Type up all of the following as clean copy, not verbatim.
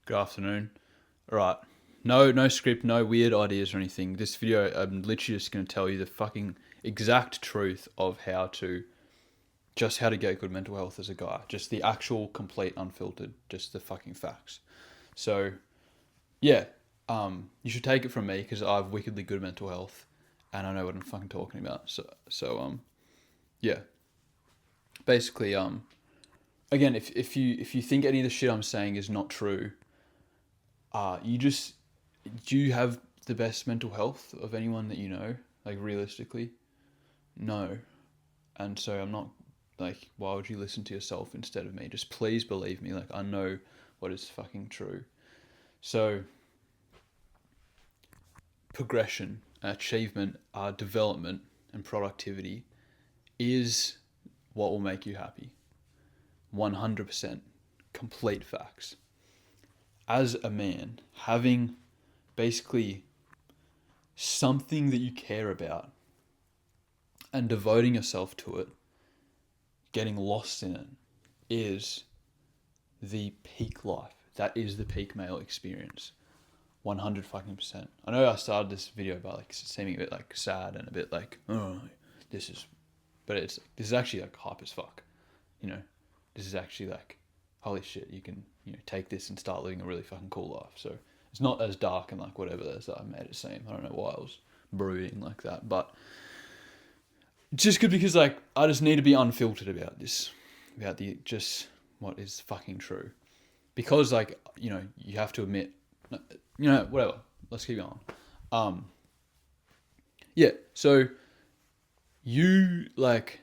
Good afternoon. All right. No script, no weird ideas or anything. This video, I'm literally just going to tell you the fucking exact truth of how to get good mental health as a guy. Just the actual, complete, unfiltered, just the fucking facts. So, yeah, you should take it from me because I have wickedly good mental health and I know what I'm fucking talking about. Yeah. Basically, again, if you think any of the shit I'm saying is not true, you just do you have the best mental health of anyone that you know? Like realistically, no. And so I'm not like, why would you listen to yourself instead of me? Just please believe me. Like I know what is fucking true. So progression, achievement, development, and productivity is what will make you happy. 100% complete facts. As a man, having basically something that you care about and devoting yourself to it, getting lost in it, is the peak life. That is the peak male experience. 100 fucking percent. I know I started this video by like seeming a bit like sad and a bit like, oh, this is, but this is actually like hype as fuck. You know, this is actually like, holy shit, you can, take this and start living a really fucking cool life. So it's not as dark and like whatever that I made it seem. I don't know why I was brooding like that, but just good because like I just need to be unfiltered about this, about the just what is fucking true, because like you have to admit, whatever. Let's keep going. Um, yeah. So you like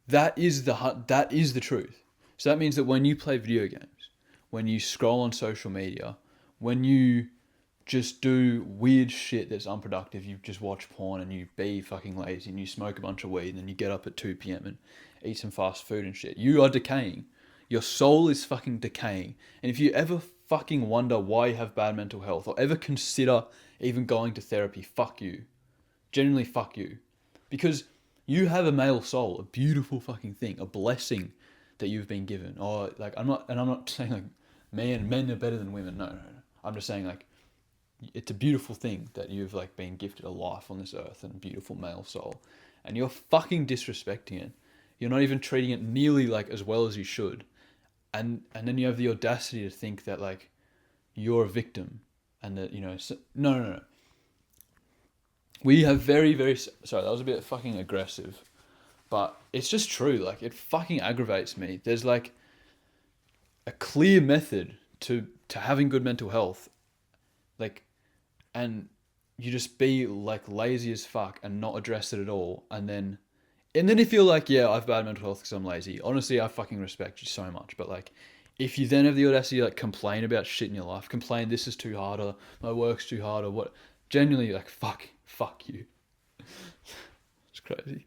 that is the truth. So that means that when you play video games, when you scroll on social media, when you just do weird shit that's unproductive. You just watch porn and you be fucking lazy and you smoke a bunch of weed and then you get up at 2 p.m. and eat some fast food and shit. You are decaying. Your soul is fucking decaying. And if you ever fucking wonder why you have bad mental health or ever consider even going to therapy, fuck you. Genuinely fuck you. Because you have a male soul, a beautiful fucking thing, a blessing that you've been given. Or like I'm not saying like men are better than women. No. I'm just saying like it's a beautiful thing that you've like been gifted a life on this earth and a beautiful male soul, and you're fucking disrespecting it. You're not even treating it nearly like as well as you should, and then you have the audacity to think that like you're a victim, and that no. We have very sorry, that was a bit fucking aggressive, but it's just true. Like it fucking aggravates me. There's like a clear method to having good mental health, like, and you just be like lazy as fuck and not address it at all, and then if you're like, yeah, I have bad mental health because I'm lazy, honestly I fucking respect you so much. But like if you then have the audacity to like complain about shit in your life, complain this is too hard or my work's too hard or what, genuinely like fuck you. It's crazy.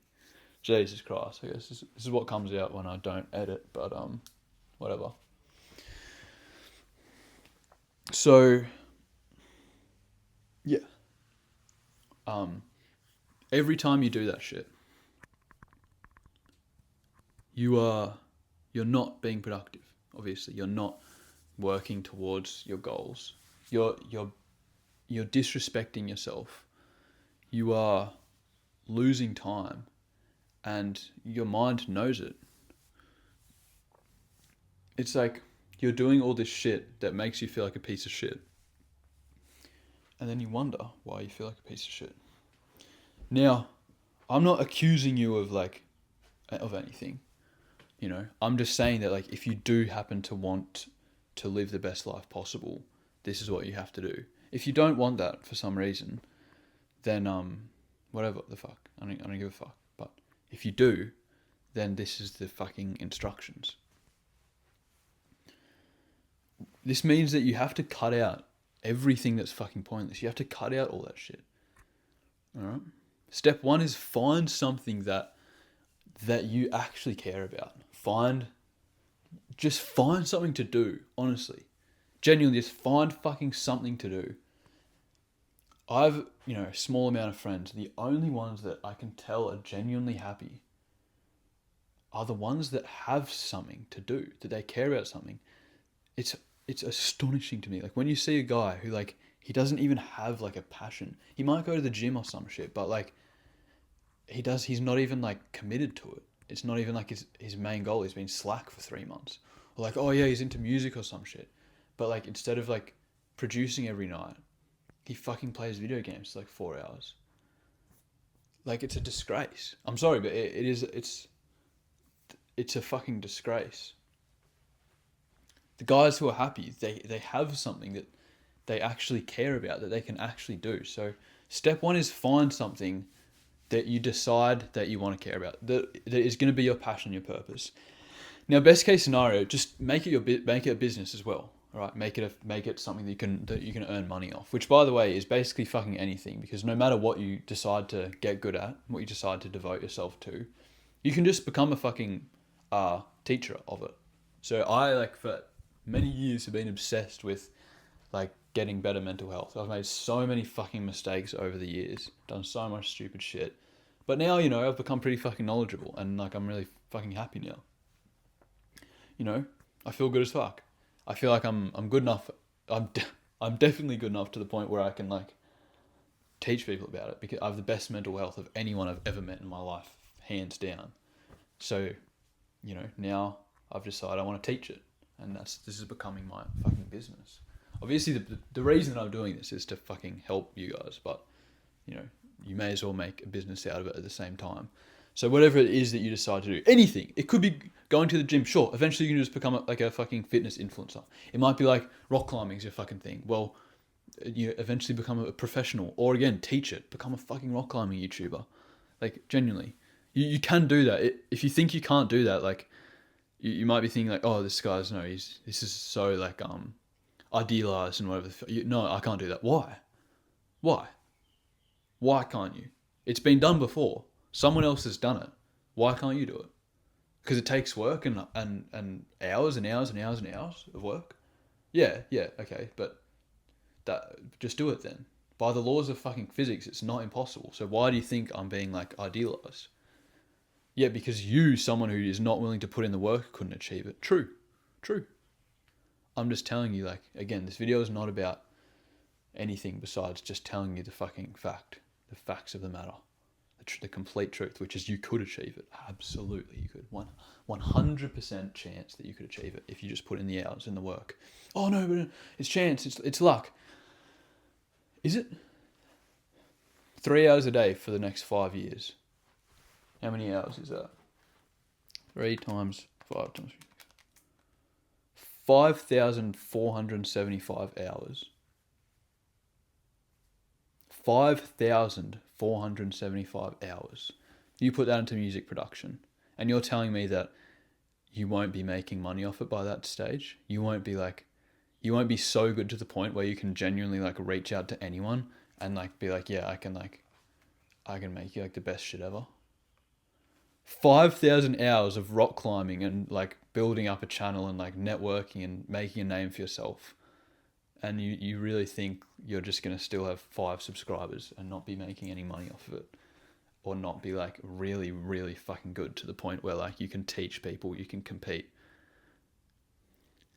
Jesus Christ. I guess this is what comes out when I don't edit, but whatever. So yeah, every time you do that shit, you're not being productive. Obviously, you're not working towards your goals. You're disrespecting yourself. You are losing time, and your mind knows it. It's like you're doing all this shit that makes you feel like a piece of shit, and then you wonder why you feel like a piece of shit. Now, I'm not accusing you of anything. I'm just saying that like if you do happen to want to live the best life possible, this is what you have to do. If you don't want that for some reason, then whatever the fuck. I don't give a fuck. But if you do, then this is the fucking instructions. This means that you have to cut out everything that's fucking pointless. You have to cut out all that shit. Alright? Step one is find something that you actually care about. Just find something to do, honestly. Genuinely, just find fucking something to do. I've, a small amount of friends. The only ones that I can tell are genuinely happy are the ones that have something to do, that they care about something. It's it's astonishing to me. Like when you see a guy who like he doesn't even have like a passion. He might go to the gym or some shit, but like he's not even like committed to it. It's not even like his main goal. He's been slack for 3 months. Or like, oh yeah, he's into music or some shit. But like instead of like producing every night, he fucking plays video games for like 4 hours. Like it's a disgrace. I'm sorry, but it's a fucking disgrace. The guys who are happy, they have something that they actually care about, that they can actually do. So step one is find something that you decide that you want to care about, that is going to be your passion, your purpose. Now, best case scenario, just make it a business as well. All right, make it something that you can earn money off. Which, by the way, is basically fucking anything, because no matter what you decide to get good at, what you decide to devote yourself to, you can just become a fucking teacher of it. So I like for many years have been obsessed with like getting better mental health. I've made so many fucking mistakes over the years, done so much stupid shit. But now, I've become pretty fucking knowledgeable, and like I'm really fucking happy now. I feel good as fuck. I feel like I'm good enough. I'm definitely good enough to the point where I can like teach people about it, because I have the best mental health of anyone I've ever met in my life, hands down. So, now I've decided I want to teach it, and this is becoming my fucking business. Obviously, the reason that I'm doing this is to fucking help you guys, but you may as well make a business out of it at the same time. So whatever it is that you decide to do, anything, it could be going to the gym. Sure, eventually you can just become like a fucking fitness influencer. It might be like rock climbing is your fucking thing. Well, you eventually become a professional, or again, teach it, become a fucking rock climbing YouTuber. Like genuinely, you can do that. If you think you can't do that, like you might be thinking like, oh, this is so like idealized and whatever. No, I can't do that. Why? Why can't you? It's been done before. Someone else has done it. Why can't you do it? Because it takes work and hours and hours and hours and hours of work. Yeah, okay, but just do it then. By the laws of fucking physics, it's not impossible. So why do you think I'm being like idealized? Yeah, because someone who is not willing to put in the work, couldn't achieve it. True. I'm just telling you, like, again, this video is not about anything besides just telling you the fucking fact, the facts of the matter, the complete truth, which is you could achieve it. Absolutely, you could. 100% chance that you could achieve it if you just put in the hours and the work. Oh no, but it's chance, it's luck. Is it? 3 hours a day for the next 5 years. How many hours is that? 3 times 5 times 5,475 hours. 5,475 hours. You put that into music production, and you're telling me that you won't be making money off it by that stage? You won't be so good to the point where you can genuinely like reach out to anyone and like be like, yeah, I can make you like the best shit ever. 5,000 hours of rock climbing and like building up a channel and like networking and making a name for yourself. And you really think you're just going to still have 5 subscribers and not be making any money off of it? Or not be like really, really fucking good to the point where like you can teach people, you can compete?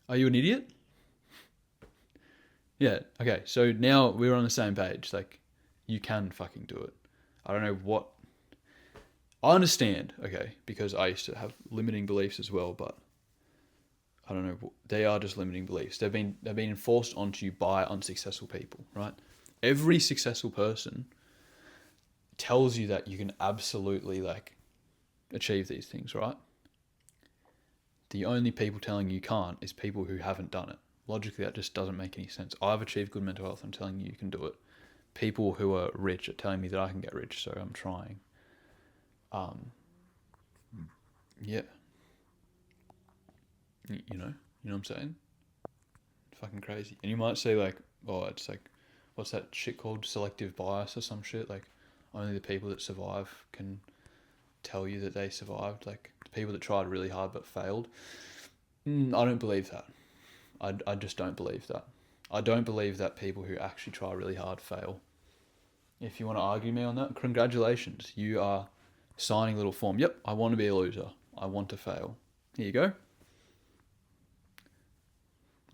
Are you an idiot? Yeah, okay, so now we're on the same page. Like, you can fucking do it. I don't know what... I understand, okay, because I used to have limiting beliefs as well, but I don't know, they are just limiting beliefs. They've been enforced onto you by unsuccessful people, right? Every successful person tells you that you can absolutely like achieve these things, right? The only people telling you can't is people who haven't done it. Logically, that just doesn't make any sense. I've achieved good mental health. I'm telling you, you can do it. People who are rich are telling me that I can get rich, so I'm trying. Yeah. You know what I'm saying? Fucking crazy. And you might say like, oh, it's like, what's that shit called? Selective bias or some shit? Like, only the people that survive can tell you that they survived. Like, the people that tried really hard but failed. I don't believe that. I just don't believe that. I don't believe that people who actually try really hard fail. If you want to argue me on that, congratulations. You are signing a little form. Yep, I want to be a loser. I want to fail. Here you go.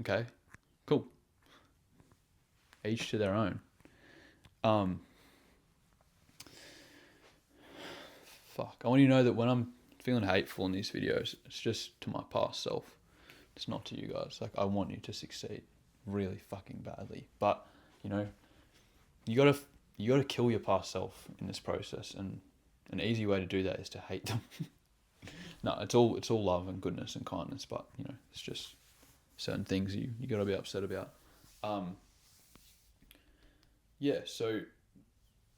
Okay. Cool. Each to their own. Fuck. I want you to know that when I'm feeling hateful in these videos, it's just to my past self. It's not to you guys. Like, I want you to succeed really fucking badly. But, you know, you gotta kill your past self in this process, and an easy way to do that is to hate them. No, it's all love and goodness and kindness, but you know, it's just certain things you gotta be upset about. Yeah, so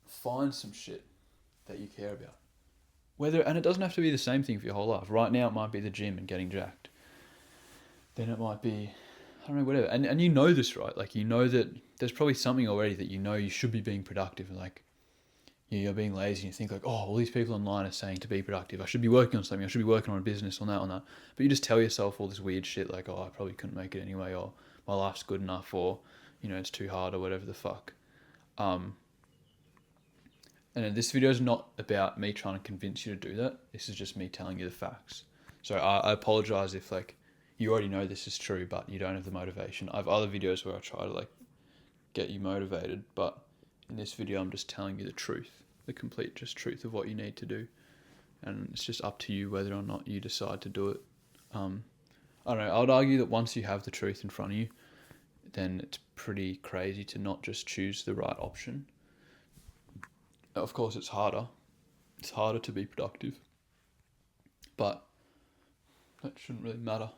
find some shit that you care about. And it doesn't have to be the same thing for your whole life. Right now it might be the gym and getting jacked. Then it might be, I don't know, whatever. And you know this, right? Like, you know that there's probably something already that you know you should be being productive. Like, you're being lazy and you think like, oh, all these people online are saying to be productive. I should be working on something. I should be working on a business, on that. But you just tell yourself all this weird shit like, oh, I probably couldn't make it anyway, or my life's good enough, or, you know, it's too hard, or whatever the fuck. And this video is not about me trying to convince you to do that. This is just me telling you the facts. So I apologize if like you already know this is true, but you don't have the motivation. I have other videos where I try to like get you motivated, but in this video I'm just telling you the truth, the complete just truth of what you need to do, and it's just up to you whether or not you decide to do it. I don't know, I would argue that once you have the truth in front of you, then it's pretty crazy to not just choose the right option. Of course it's harder to be productive, but that shouldn't really matter.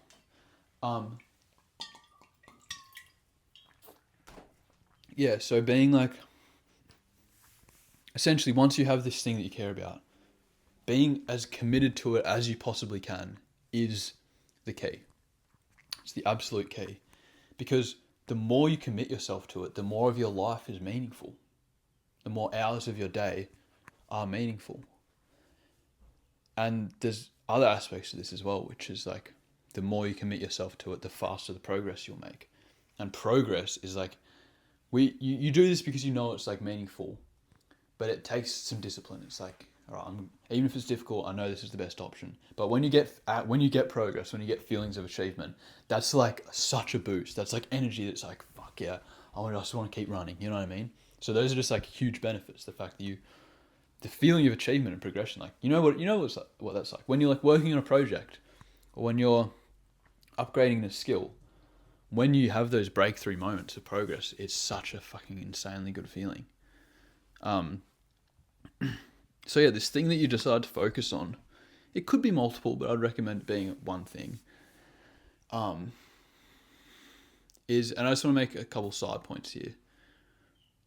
Yeah, so being like, essentially once you have this thing that you care about, being as committed to it as you possibly can is the key. It's the absolute key. Because the more you commit yourself to it, the more of your life is meaningful. The more hours of your day are meaningful. And there's other aspects to this as well, which is like, the more you commit yourself to it, the faster the progress you'll make. And progress is like, you do this because you know it's like meaningful, but it takes some discipline. It's like, all right, even if it's difficult, I know this is the best option. But when you get progress, when you get feelings of achievement, that's like such a boost. That's like energy. That's like, fuck yeah, I just want to keep running. You know what I mean? So those are just like huge benefits. The fact that the feeling of achievement and progression, like what that's like when you're like working on a project, or when you're upgrading a skill. When you have those breakthrough moments of progress, it's such a fucking insanely good feeling. So yeah, this thing that you decide to focus on, it could be multiple, but I'd recommend it being one thing. And I just want to make a couple side points here.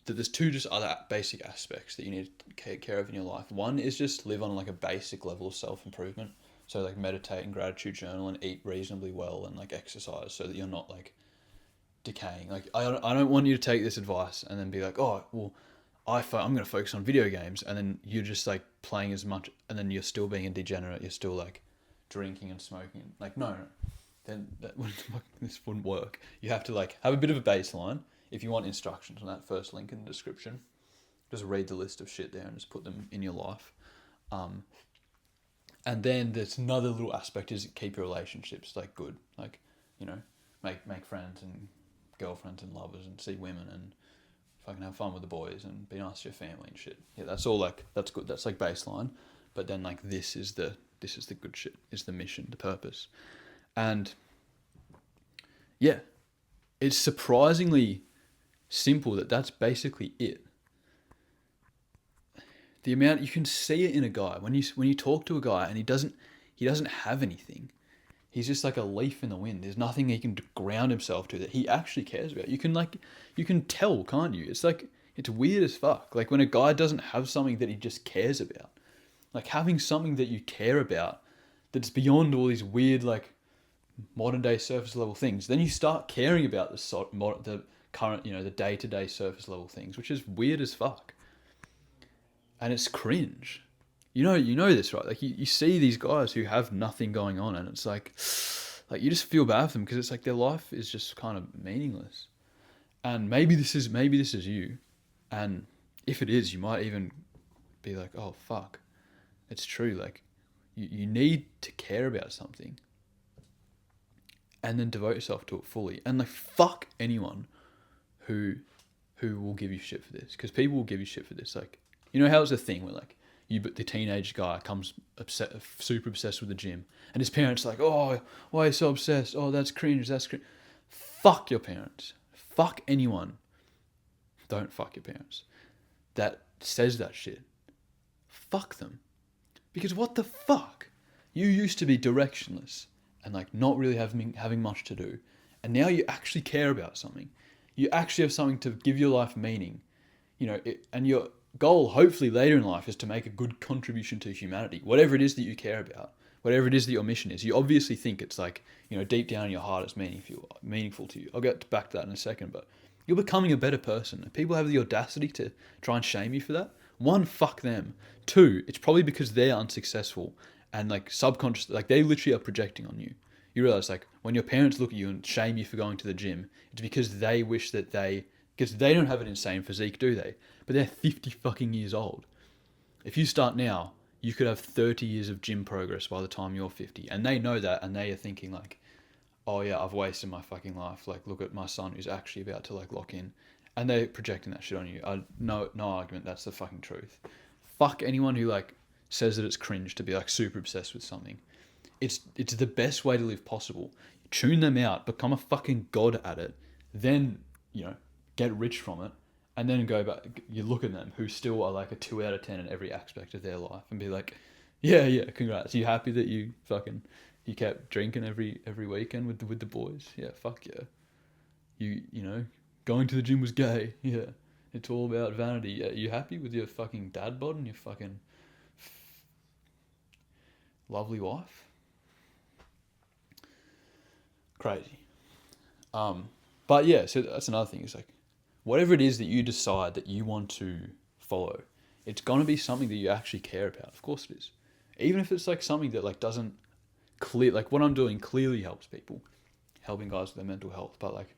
That there's two just other basic aspects that you need to take care of in your life. One is just live on like a basic level of self-improvement. So like meditate and gratitude journal and eat reasonably well and like exercise so that you're not like decaying. Like I don't want you to take this advice and then be like, oh, well, I'm going to focus on video games, and then you're just like playing as much, and then you're still being a degenerate. You're still like drinking and smoking. Like no, then this wouldn't work. You have to like have a bit of a baseline. If you want instructions on that, first link in the description. Just read the list of shit there and just put them in your life. And then there's another little aspect is keep your relationships like good. Like, you know, make friends and girlfriends and lovers and see women and fucking have fun with the boys and be nice to your family and shit. Yeah, that's all like, that's good. That's like baseline. But then like this is the good shit, is the mission, the purpose. And yeah, it's surprisingly simple that's basically it. The amount you can see it in a guy when you talk to a guy and he doesn't have anything. He's just like a leaf in the wind. There's nothing he can ground himself to that he actually cares about. You can tell, can't you? It's like, it's weird as fuck. Like when a guy doesn't have something that he just cares about, like having something that you care about that's beyond all these weird like modern day surface level things, then you start caring about the current, you know, the day-to-day surface level things, which is weird as fuck. And it's cringe. You know this, right? Like you see these guys who have nothing going on, and it's like you just feel bad for them because it's like their life is just kind of meaningless. And maybe this is you. And if it is, you might even be like, oh fuck, it's true. Like you need to care about something. and then devote yourself to it fully. And like, fuck anyone who will give you shit for this, because people will give you shit for this. Like, you know how it's a thing where like the teenage guy comes super obsessed with the gym, and his parents are like, oh, why are you so obsessed? Oh, that's cringe. That's cringe. Fuck your parents. Fuck anyone. Don't fuck your parents. That says that shit. Fuck them. Because what the fuck? You used to be directionless and like not really having much to do, and now you actually care about something. You actually have something to give your life meaning, and your goal, hopefully later in life, is to make a good contribution to humanity. Whatever it is that you care about, whatever it is that your mission is, you obviously think it's like, deep down in your heart, it's meaningful to you. I'll get back to that in a second, but you're becoming a better person. And people have the audacity to try and shame you for that. One, fuck them. Two, it's probably because they're unsuccessful and like subconsciously, like they literally are projecting on you. You realize like when your parents look at you and shame you for going to the gym, it's because they wish that because they don't have an insane physique, do they? But they're 50 fucking years old. If you start now, you could have 30 years of gym progress by the time you're 50. And they know that, and they are thinking like, oh yeah, I've wasted my fucking life. Like, look at my son who's actually about to like lock in. And they're projecting that shit on you. No argument, that's the fucking truth. Fuck anyone who like says that it's cringe to be like super obsessed with something. It's the best way to live possible. Tune them out, become a fucking god at it, then, get rich from it, and then go back, you look at them who still are like a 2 out of 10 in every aspect of their life and be like, yeah, congrats. Are you happy that you kept drinking every weekend with the boys? Yeah, fuck yeah. You going to the gym was gay. Yeah. It's all about vanity. Yeah, you happy with your fucking dad bod and your fucking lovely wife? Crazy. But yeah, so that's another thing. It's like, whatever it is that you decide that you want to follow, it's gonna be something that you actually care about. Of course it is. Even if it's like something that like doesn't like what I'm doing clearly helps people, helping guys with their mental health. But like,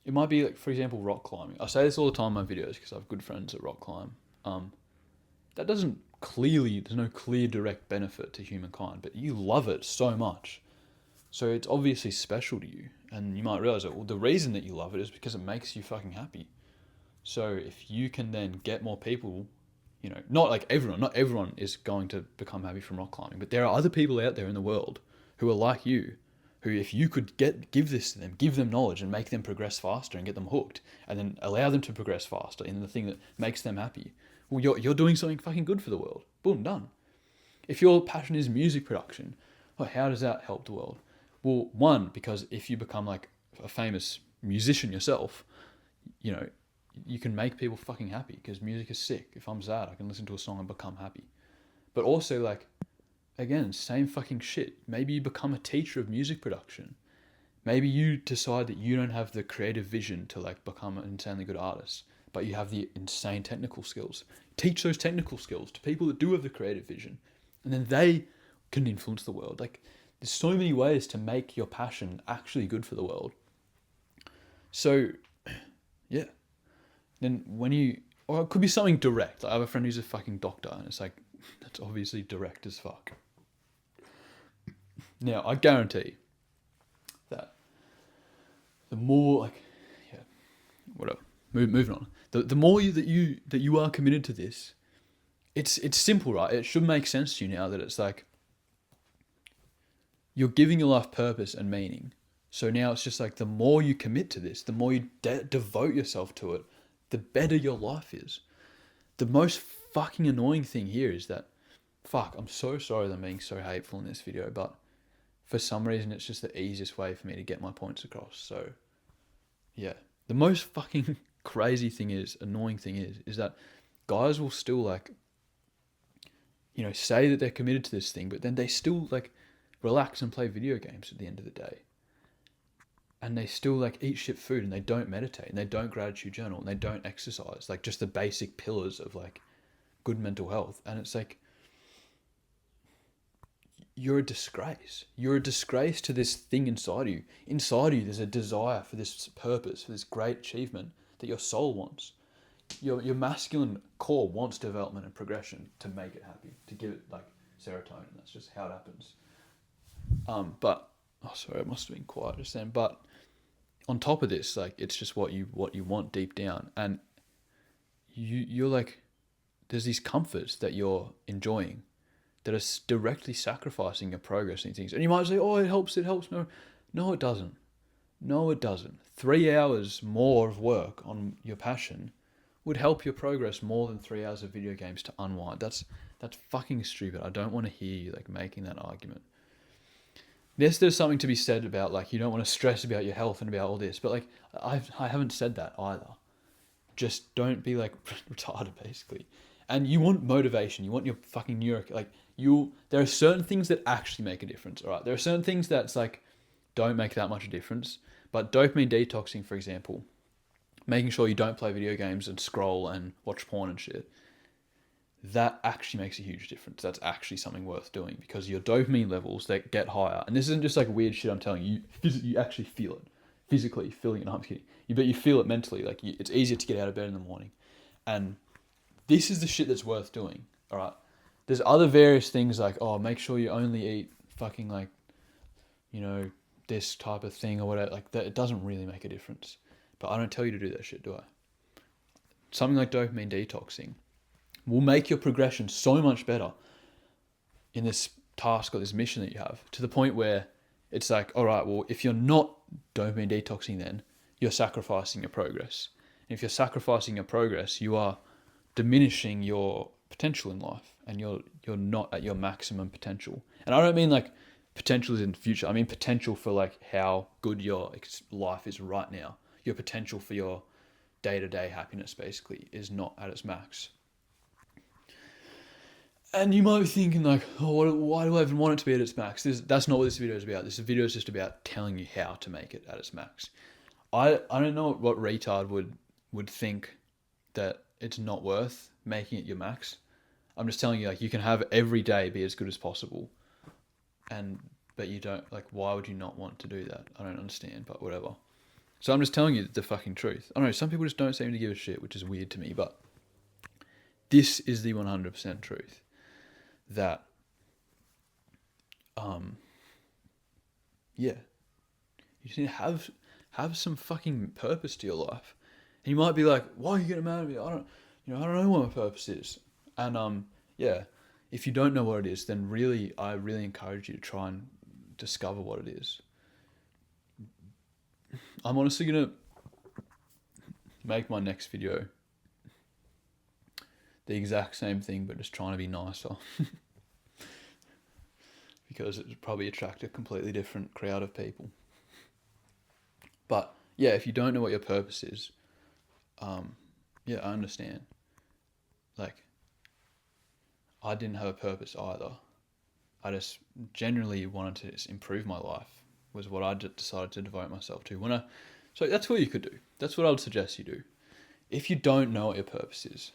it might be like, for example, rock climbing. I say this all the time in my videos because I have good friends that rock climb. That doesn't there's no clear direct benefit to humankind, but you love it so much. So it's obviously special to you. And you might realize that, well, the reason that you love it is because it makes you fucking happy. So if you can then get more people, not everyone is going to become happy from rock climbing, but there are other people out there in the world who are like you, who if you could give this to them, give them knowledge and make them progress faster and get them hooked, and then allow them to progress faster in the thing that makes them happy, well, you're doing something fucking good for the world. Boom, done. If your passion is music production, well, how does that help the world? Well, one, because if you become like a famous musician yourself, you can make people fucking happy because music is sick. If I'm sad, I can listen to a song and become happy. But also like, again, same fucking shit. Maybe you become a teacher of music production. Maybe you decide that you don't have the creative vision to like become an insanely good artist, but you have the insane technical skills. Teach those technical skills to people that do have the creative vision, and then they can influence the world. Like, there's so many ways to make your passion actually good for the world. So, yeah. Then or it could be something direct. Like I have a friend who's a fucking doctor, and it's like, that's obviously direct as fuck. Now, I guarantee that the more, like, yeah, whatever. Moving on. The more that you are committed to this, it's simple, right? It should make sense to you now that it's like, you're giving your life purpose and meaning. So now it's just like, the more you commit to this, the more you devote yourself to it, the better your life is. The most fucking annoying thing here is that, I'm so sorry that I'm being so hateful in this video, but for some reason it's just the easiest way for me to get my points across. So, yeah. The most fucking crazy thing annoying thing is that guys will still like, say that they're committed to this thing, but then they still like relax and play video games at the end of the day. And they still like eat shit food, and they don't meditate, and they don't gratitude journal, and they don't exercise, like just the basic pillars of like good mental health. And it's like, you're a disgrace. You're a disgrace to this thing inside you. Inside you, there's a desire for this purpose, for this great achievement that your soul wants. Your masculine core wants development and progression to make it happy, to give it like serotonin. That's just how it happens. But Oh, sorry, I must have been quiet just then. But on top of this, like, it's just what you want deep down, and you're like, there's these comforts that you're enjoying that are directly sacrificing your progress and things. And you might say, oh, it helps. No, no, it doesn't. No, it doesn't. 3 hours more of work on your passion would help your progress more than 3 hours of video games to unwind. That's fucking stupid. I don't want to hear you like making that argument. Yes, there's something to be said about like you don't want to stress about your health and about all this, but like I haven't said that either. Just don't be like retarded basically. And you want motivation. You want your fucking neuro like you. There are certain things that actually make a difference. All right, there are certain things that's like don't make that much a difference. But dopamine detoxing, for example, making sure you don't play video games and scroll and watch porn and shit, that actually makes a huge difference. That's actually something worth doing because your dopamine levels, they get higher. And this isn't just like weird shit I'm telling you. You actually feel it. Physically feeling it. No, I'm kidding. But you feel it mentally. Like it's easier to get out of bed in the morning. And this is the shit that's worth doing. All right. There's other various things like, oh, make sure you only eat fucking like, you know, this type of thing or whatever. Like that, it doesn't really make a difference. But I don't tell you to do that shit, do I? Something like dopamine detoxing will make your progression so much better in this task or this mission that you have, to the point where it's like, all right, well, if you're not dopamine detoxing, then you're sacrificing your progress. And if you're sacrificing your progress, you are diminishing your potential in life, and you're not at your maximum potential. And I don't mean like potential is in the future. I mean potential for like how good your life is right now. Your potential for your day-to-day happiness basically is not at its max. And you might be thinking like, oh, why do I even want it to be at its max? That's not what this video is about. This video is just about telling you how to make it at its max. I don't know what retard would think that it's not worth making it your max. I'm just telling you, like, you can have every day be as good as possible. But you don't, like, why would you not want to do that? I don't understand, but whatever. So I'm just telling you the fucking truth. I don't know, some people just don't seem to give a shit, which is weird to me, but this is the 100% truth. That, yeah, you just need to have some fucking purpose to your life. And you might be like, why are you getting mad at me? I don't know what my purpose is. And yeah, if you don't know what it is, then I really encourage you to try and discover what it is. I'm honestly gonna make my next video the exact same thing, but just trying to be nicer. Because it would probably attract a completely different crowd of people. But yeah, if you don't know what your purpose is, yeah, I understand. Like, I didn't have a purpose either. I just generally wanted to just improve my life, was what I decided to devote myself to. So that's what you could do. That's what I would suggest you do. If you don't know what your purpose is,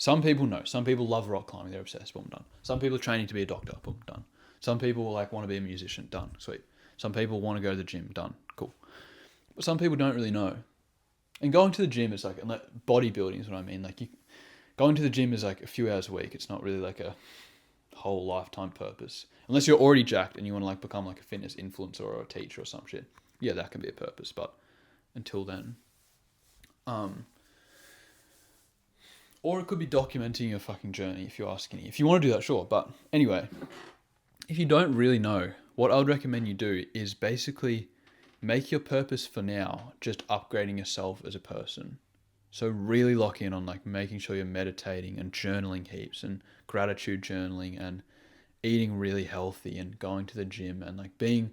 some people know. Some people love rock climbing. They're obsessed. Boom, done. Some people are training to be a doctor. Boom, done. Some people like want to be a musician. Done. Sweet. Some people want to go to the gym. Done. Cool. But some people don't really know. And going to the gym is like, bodybuilding is what I mean. Like, going to the gym is like a few hours a week. It's not really like a whole lifetime purpose. Unless you're already jacked and you want to like become like a fitness influencer or a teacher or some shit. Yeah, that can be a purpose. But until then, or it could be documenting your fucking journey if you're asking. If you want to do that, sure. But anyway, if you don't really know, what I would recommend you do is basically make your purpose for now just upgrading yourself as a person. So really lock in on like making sure you're meditating and journaling heaps and gratitude journaling and eating really healthy and going to the gym and like being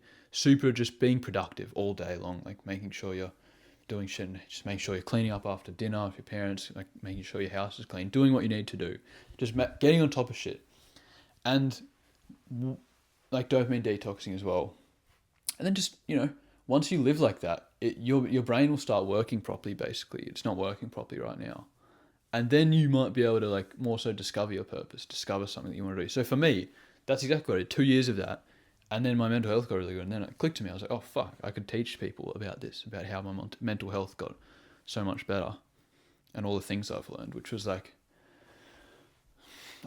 productive all day long, like making sure you're doing shit and just make sure you're cleaning up after dinner with your parents, like making sure your house is clean, doing what you need to do, just getting on top of shit. And like dopamine detoxing as well. And then just, once you live like that, your brain will start working properly, basically. It's not working properly right now. And then you might be able to like more so discover your purpose, discover something that you want to do. So for me, that's exactly what I did. 2 years of that. And then my mental health got really good. And then it clicked to me. I was like, oh, fuck, I could teach people about this, about how my mental health got so much better and all the things I've learned, which was like,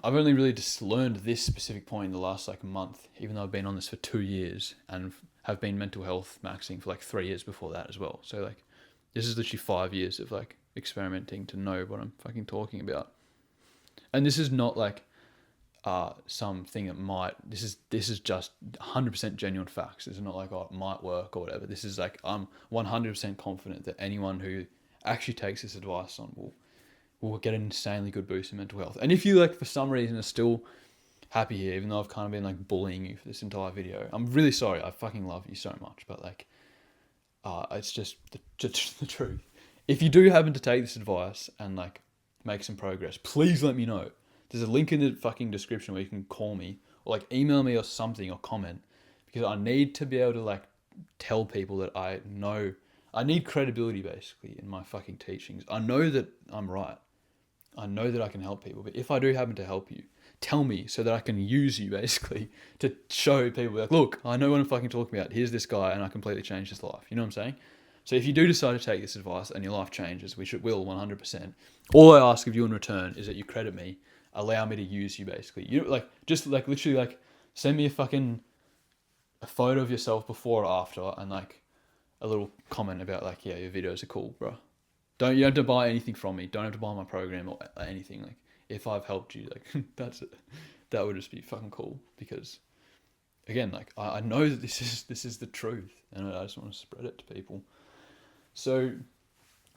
I've only really just learned this specific point in the last like month, even though I've been on this for 2 years and have been mental health maxing for like 3 years before that as well. So like, this is literally 5 years of like experimenting to know what I'm fucking talking about. And this is not like something that might. This is just 100% genuine facts. This is not like, oh, it might work or whatever. This is like, I'm 100% confident that anyone who actually takes this advice on will get an insanely good boost in mental health. And if you like for some reason are still happy here, even though I've kind of been like bullying you for this entire video, I'm really sorry. I fucking love you so much, but like, it's just the truth. If you do happen to take this advice and like make some progress, please let me know. There's a link in the fucking description where you can call me or like email me or something or comment, because I need to be able to like tell people that I know. I need credibility basically in my fucking teachings. I know that I'm right. I know that I can help people, but if I do happen to help you, tell me so that I can use you basically to show people like, look, I know what I'm fucking talking about. Here's this guy and I completely changed his life. You know what I'm saying? So if you do decide to take this advice and your life changes, which it will 100%, all I ask of you in return is that you credit me, allow me to use you basically. You know, like just like literally like send me a photo of yourself before or after and like a little comment about like, yeah, your videos are cool, bro. You don't have to buy anything from me. Don't have to buy my program or anything. Like if I've helped you, like that's it. That would just be fucking cool, because again, like I know that this is the truth and I just want to spread it to people. So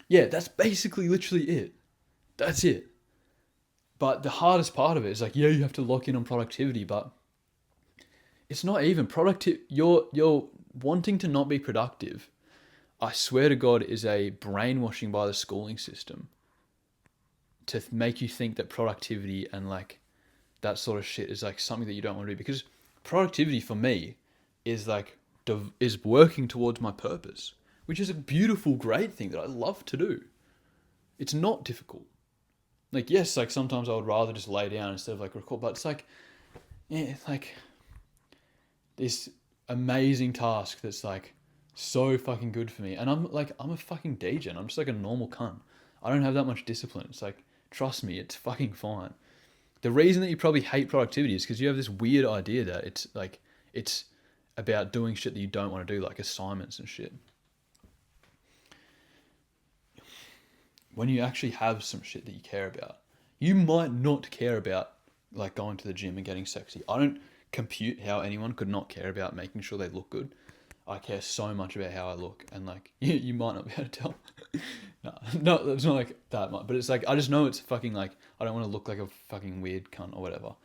yeah, that's basically literally it. That's it. But the hardest part of it is like, yeah, you have to lock in on productivity, but it's not even productive. You're wanting to not be productive. I swear to God, is a brainwashing by the schooling system to make you think that productivity and like that sort of shit is like something that you don't want to do. Because productivity for me is like is working towards my purpose, which is a beautiful, great thing that I love to do. It's not difficult. Like, yes, like sometimes I would rather just lay down instead of like record, but it's like, yeah, it's like this amazing task that's like so fucking good for me. And I'm a fucking DJ and I'm just like a normal cunt. I don't have that much discipline. It's like, trust me, it's fucking fine. The reason that you probably hate productivity is because you have this weird idea that it's like, it's about doing shit that you don't want to do, like assignments and shit. When you actually have some shit that you care about, you might not care about like going to the gym and getting sexy. I don't compute how anyone could not care about making sure they look good. I care so much about how I look, and like you might not be able to tell. No, it's not like that much, but it's like I just know it's fucking like I don't want to look like a fucking weird cunt or whatever.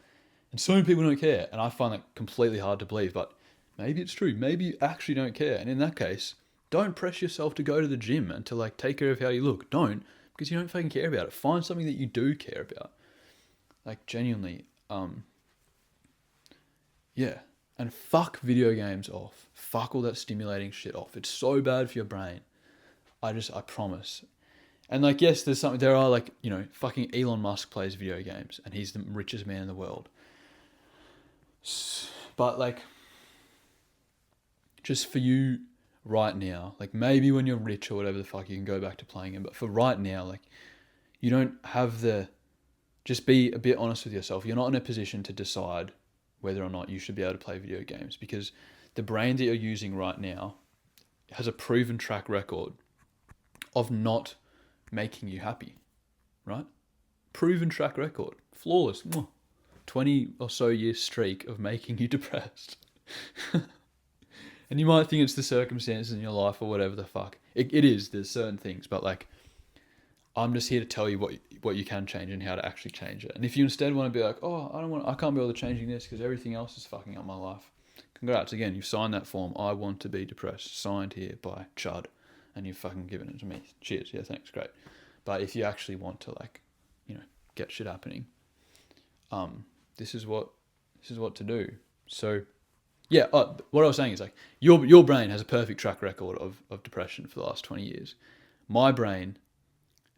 And so many people don't care, and I find that completely hard to believe, but maybe it's true. Maybe you actually don't care, and in that case, don't press yourself to go to the gym and to like take care of how you look. Don't, because you don't fucking care about it. Find something that you do care about. Like genuinely, yeah. And fuck video games off. Fuck all that stimulating shit off. It's so bad for your brain. I promise. And like, yes, there are like, you know, fucking Elon Musk plays video games and he's the richest man in the world. But like, just for you right now, like maybe when you're rich or whatever the fuck, you can go back to playing them. But for right now, like, you don't have just be a bit honest with yourself. You're not in a position to decide whether or not you should be able to play video games, because the brain that you're using right now has a proven track record of not making you happy, right? Proven track record, flawless, 20 or so year streak of making you depressed. And you might think it's the circumstances in your life or whatever the fuck. It is, there's certain things, but like, I'm just here to tell you what you can change and how to actually change it. And if you instead want to be like, oh, I can't be able to changing this because everything else is fucking up my life. Congrats, again, you've signed that form. I want to be depressed, signed here by Chud, and you've fucking given it to me. Cheers, yeah, thanks, great. But if you actually want to like, you know, get shit happening, this is what to do. So, yeah, what I was saying is like, your brain has a perfect track record of depression for the last 20 years. My brain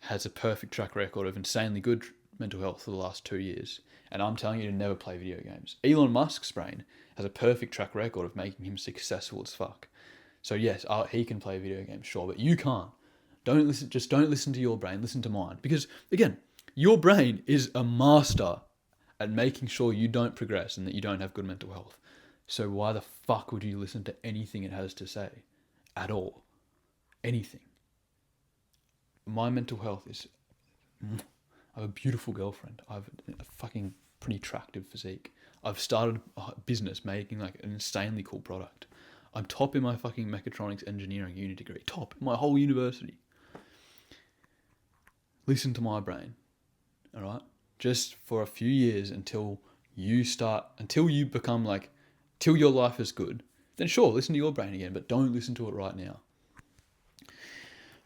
has a perfect track record of insanely good mental health for the last 2 years. And I'm telling you to never play video games. Elon Musk's brain has a perfect track record of making him successful as fuck. So yes, he can play video games, sure, but you can't. Don't listen to your brain, listen to mine. Because again, your brain is a master at making sure you don't progress and that you don't have good mental health. So why the fuck would you listen to anything it has to say? At all. Anything. My mental health is... I have a beautiful girlfriend. I have a fucking pretty attractive physique. I've started a business making like an insanely cool product. I'm top in my fucking mechatronics engineering uni degree. Top in my whole university. Listen to my brain. Alright? Just for a few years until you become like, till your life is good. Then sure, listen to your brain again, but don't listen to it right now.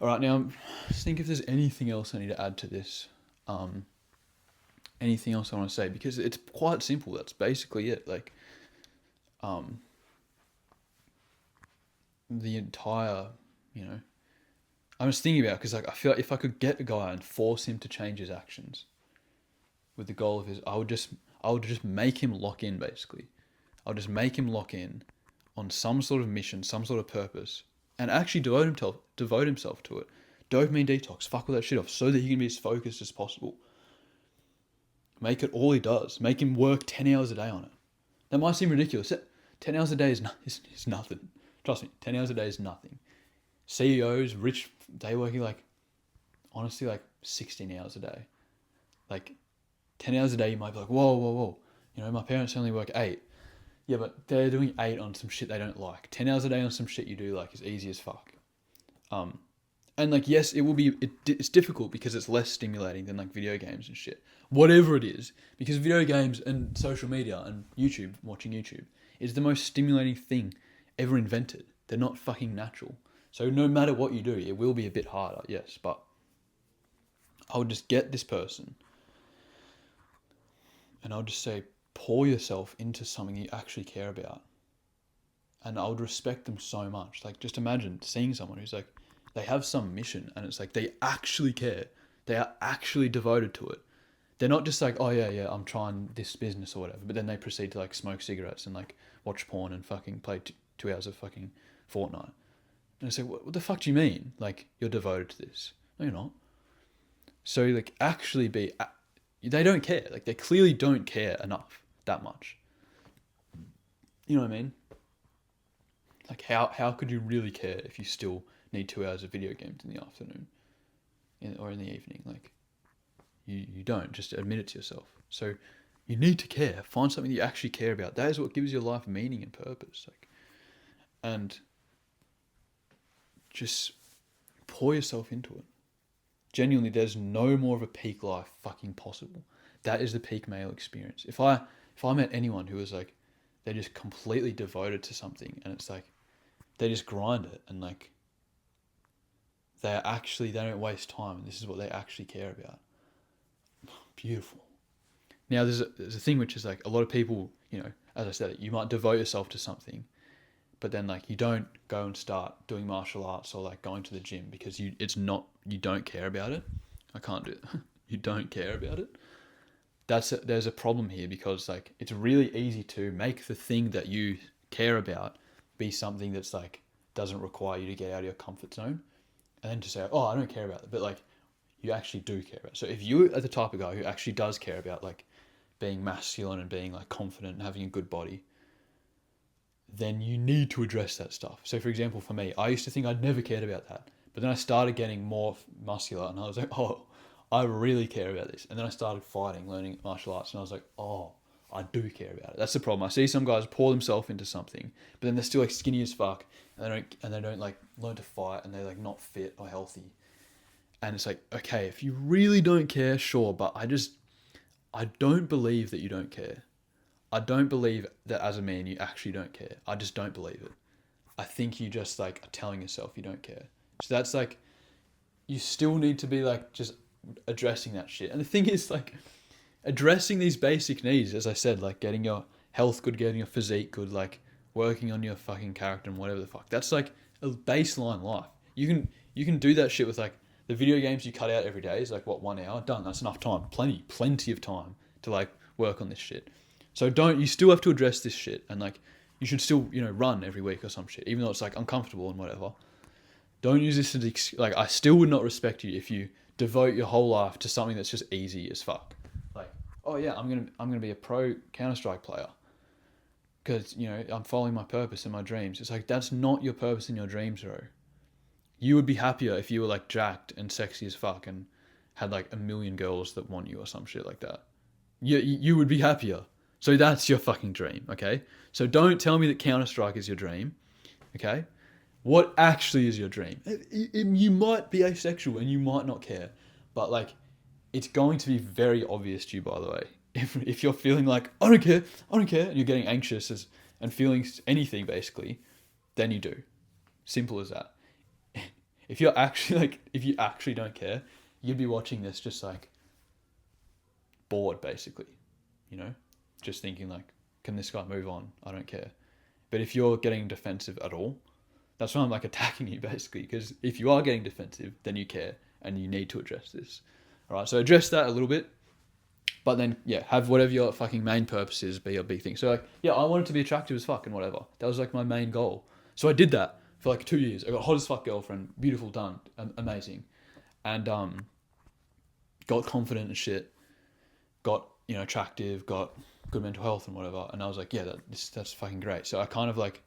Alright, now, just think if there's anything else I need to add to this. Anything else I want to say, because it's quite simple. That's basically it. Like, the entire, I was thinking about, because like I feel like if I could get a guy and force him to change his actions, with the goal of I would just make him lock in. Basically, I would just make him lock in on some sort of mission, some sort of purpose, and actually devote himself to it. Dopamine detox, fuck all that shit off, so that he can be as focused as possible. Make it all he does. Make him work 10 hours a day on it. That might seem ridiculous. 10 hours a day is nothing. Trust me, 10 hours a day is nothing. CEOs, rich, they working like, honestly, like 16 hours a day. Like 10 hours a day, you might be like, whoa. My parents only work 8. Yeah, but they're doing 8 on some shit they don't like. 10 hours a day on some shit you do like is easy as fuck. And like, yes, it's difficult because it's less stimulating than like video games and shit. Whatever it is, because video games and social media and watching YouTube is the most stimulating thing ever invented. They're not fucking natural. So no matter what you do, it will be a bit harder, yes, but I would just get this person and I would just say, pour yourself into something you actually care about. And I would respect them so much. Like, just imagine seeing someone who's like, they have some mission and it's like they actually care. They are actually devoted to it. They're not just like, oh yeah, I'm trying this business or whatever, but then they proceed to like smoke cigarettes and like watch porn and fucking play 2 hours of fucking Fortnite. And it's like, what the fuck do you mean? Like, you're devoted to this. No, you're not. So like, actually they don't care. Like, they clearly don't care enough, that much. You know what I mean? Like, how could you really care if you still need 2 hours of video games in the afternoon or in the evening? Like, you don't. Just admit it to yourself. So you need to care. Find something you actually care about. That is what gives your life meaning and purpose. Like, and just pour yourself into it. Genuinely, there's no more of a peak life fucking possible. That is the peak male experience. If I met anyone who was like, they're just completely devoted to something and it's like, they just grind it and like, they don't waste time and this is what they actually care about. Beautiful. Now there's a thing which is like, a lot of people, as I said, you might devote yourself to something, but then like you don't go and start doing martial arts or like going to the gym because you don't care about it. I can't do it. You don't care about it. There's a problem here because like, it's really easy to make the thing that you care about be something that's like, doesn't require you to get out of your comfort zone. And then to say, oh, I don't care about it. But like, you actually do care about it. So if you are the type of guy who actually does care about like being masculine and being like confident and having a good body, then you need to address that stuff. So for example, for me, I used to think I'd never cared about that. But then I started getting more muscular and I was like, oh, I really care about this. And then I started fighting, learning martial arts, and I was like, oh, I do care about it. That's the problem. I see some guys pour themselves into something, but then they're still like skinny as fuck, and they don't like learn to fight, and they're like not fit or healthy. And it's like, okay, if you really don't care, sure, but I don't believe that you don't care. I don't believe that as a man you actually don't care. I just don't believe it. I think you just like are telling yourself you don't care. So that's like, you still need to be like just addressing that shit. And the thing is like, addressing these basic needs, as I said, like getting your health good, getting your physique good, like working on your fucking character and whatever the fuck. That's like a baseline life. You can do that shit with like the video games you cut out every day is like, what, 1 hour? Done. That's enough time. Plenty of time to like work on this shit. So you still have to address this shit, and like, you should still, run every week or some shit, even though it's like uncomfortable and whatever. Don't use this as, like, I still would not respect you if you devote your whole life to something that's just easy as fuck. Like, oh yeah, I'm gonna be a pro Counter-Strike player. because, you know, I'm following my purpose and my dreams. It's like, that's not your purpose in your dreams, bro. You would be happier if you were like jacked and sexy as fuck and had like a million girls that want you or some shit like that. You would be happier. So that's your fucking dream, okay? So don't tell me that Counter Strike is your dream, okay? What actually is your dream? You might be asexual and you might not care, but like, it's going to be very obvious to you, by the way. If you're feeling like, I don't care, and you're getting anxious and feeling anything basically, then you do. Simple as that. If you actually don't care, you'd be watching this just like bored basically, you know, just thinking like, can this guy move on? I don't care. But if you're getting defensive at all, that's why I'm like attacking you basically, because if you are getting defensive, then you care and you need to address this. All right, so address that a little bit, but then yeah, have whatever your fucking main purpose is be your big thing. So like, yeah, I wanted to be attractive as fuck and whatever. That was like my main goal. So I did that for like 2 years. I got a hot as fuck girlfriend, beautiful, done, amazing, and got confident and shit. Got, you know, attractive, got good mental health and whatever. And I was like, yeah, that's fucking great. So I kind of like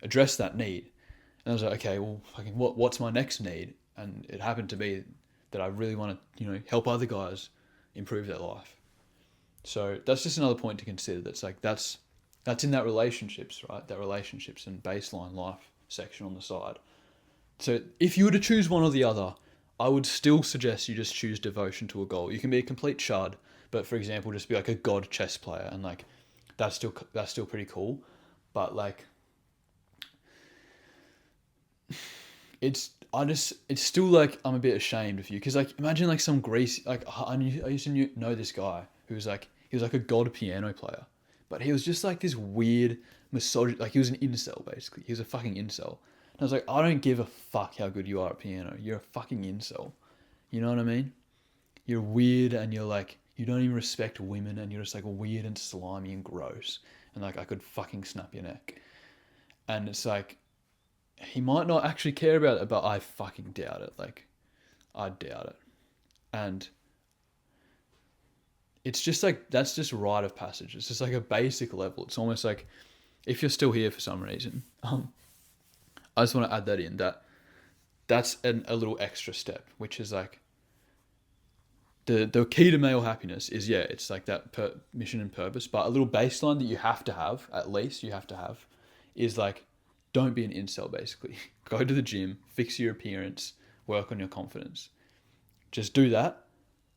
addressed that need, and I was like, okay, well, fucking what's my next need? And it happened to be that I really want to, you know, help other guys improve their life. So that's just another point to consider. That's like that's in that relationships, right? That relationships and baseline life section on the side. So if you were to choose one or the other, I would still suggest you just choose devotion to a goal. You can be a complete chud, but for example, just be like a god chess player, and like that's still pretty cool. But like, it's still like, I'm a bit ashamed of you, because like, imagine like some greasy, like I used to know this guy who was like, he was like a god piano player, but he was just like this weird like he was an incel basically. He was a fucking incel. And I was like, I don't give a fuck how good you are at piano. You're a fucking incel. You know what I mean? You're weird, and you're like, you don't even respect women, and you're just like weird and slimy and gross. And like, I could fucking snap your neck. And it's like, he might not actually care about it, but I fucking doubt it. Like, I doubt it. And it's just like, that's just rite of passage. It's just like a basic level. It's almost like, if you're still here for some reason, I just want to add that in, that's a little extra step, which is like, the key to male happiness is, yeah, it's like that mission and purpose, but a little baseline that you have to have, at least you have to have, is like, don't be an incel basically. Go to the gym, fix your appearance, work on your confidence. Just do that.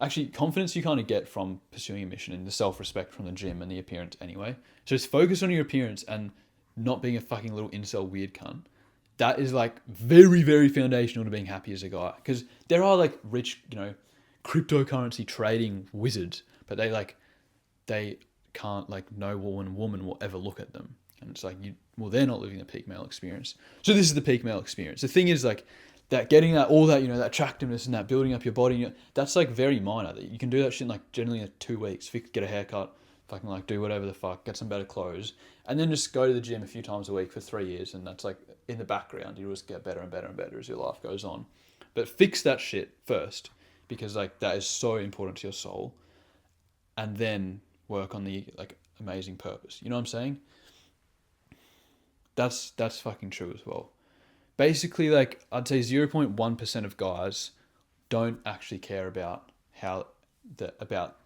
Actually, confidence you kind of get from pursuing a mission, and the self-respect from the gym and the appearance anyway. So just focus on your appearance and not being a fucking little incel weird cunt. That is like very, very foundational to being happy as a guy. Because there are like rich, you know, cryptocurrency trading wizards, but they can't, like, no woman will ever look at them. And it's like, they're not living the peak male experience. So this is the peak male experience. The thing is like, that getting that, all that, you know, that attractiveness and that building up your body, you know, that's like very minor. You can do that shit in like generally in 2 weeks. Get a haircut, fucking like do whatever the fuck, get some better clothes, and then just go to the gym a few times a week for 3 years, and that's like in the background. You just get better and better and better as your life goes on. But fix that shit first, because like that is so important to your soul, and then work on the like amazing purpose. You know what I'm saying? That's fucking true as well. Basically, like, I'd say 0.1% of guys don't actually care about about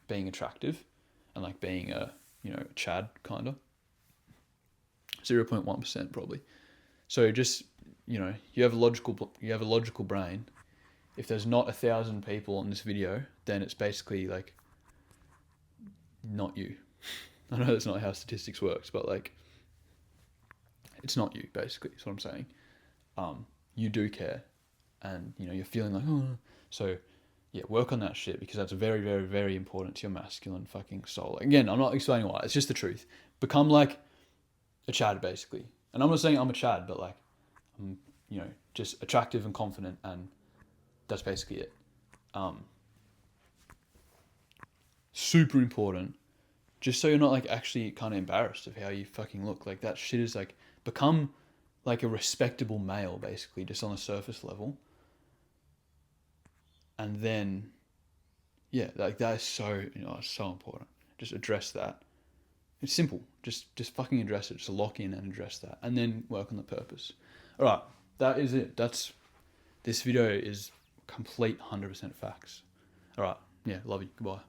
being attractive and like being a, you know, Chad kind of. 0.1% probably. So just, you know, you have a logical brain. If there's not 1,000 people on this video, then it's basically like not you. I know that's not how statistics works, but like, it's not you basically. That's what I'm saying. You do care, and you know, you're feeling like, oh, so yeah, work on that shit, because that's very, very, very important to your masculine fucking soul. Again, I'm not explaining why, it's just the truth. Become like a Chad basically, and I'm not saying I'm a Chad, but like, I'm, you know, just attractive and confident, and that's basically it. Super important, just so you're not like actually kind of embarrassed of how you fucking look. Like, that shit is like, become like a respectable male basically, just on a surface level. And then, yeah, like that is so, you know, so important. Just address that. It's simple. Just fucking address it. Just lock in and address that, and then work on the purpose. All right, that is it. This video is complete 100% facts. All right, yeah, love you. Goodbye.